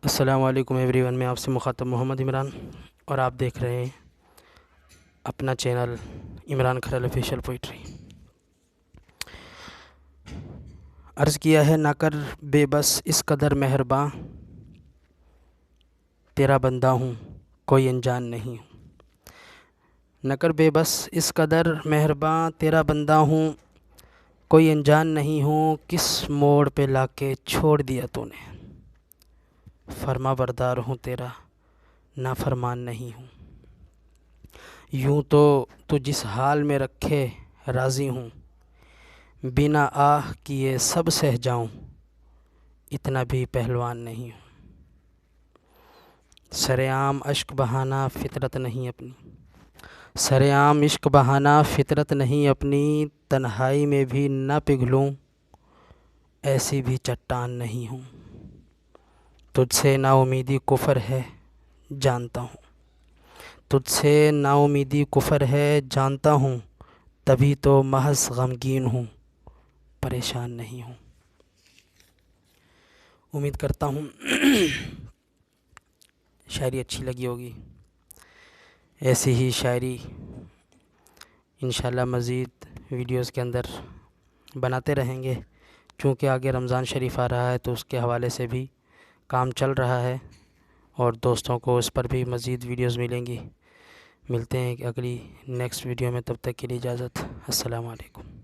السلام علیکم every one, میں آپ سے مخاطب محمد عمران اور آپ دیکھ رہے ہیں اپنا channel Imran Kharal official poetry. عرض کیا ہے نہ کر بے بس اس قدر مہرباں، تیرا بندہ ہوں کوئی انجان نہیں ہوں۔ نہ کر بے بس اس قدر مہرباں، تیرا بندہ ہوں کوئی انجان نہیں ہوں۔ کس موڑ پہ لا کے چھوڑ دیا تو نے، فرما بردار ہوں تیرا نافرمان نہیں ہوں۔ یوں تو جس حال میں رکھے راضی ہوں، بنا آہ کیے سب سہ جاؤں اتنا بھی پہلوان نہیں ہوں۔ سرعام اشک بہانا فطرت نہیں اپنی، سرعام عشق بہانا فطرت نہیں اپنی۔ تنہائی میں بھی نہ پگھلوں ایسی بھی چٹان نہیں ہوں۔ تجھ سے نا امیدی کفر ہے جانتا ہوں، تجھ سے نا امیدی کفر ہے جانتا ہوں، تبھی تو محض غمگین ہوں پریشان نہیں ہوں۔ امید کرتا ہوں شاعری اچھی لگی ہوگی۔ ایسی ہی شاعری انشاءاللہ مزید ویڈیوز کے اندر بناتے رہیں گے، چونکہ آگے رمضان شریف آ رہا ہے تو اس کے حوالے سے بھی کام چل رہا ہے اور دوستوں کو اس پر بھی مزید ویڈیوز ملیں گی۔ ملتے ہیں اگلی نیکسٹ ویڈیو میں، تب تک کے لیے اجازت۔ السلام علیکم۔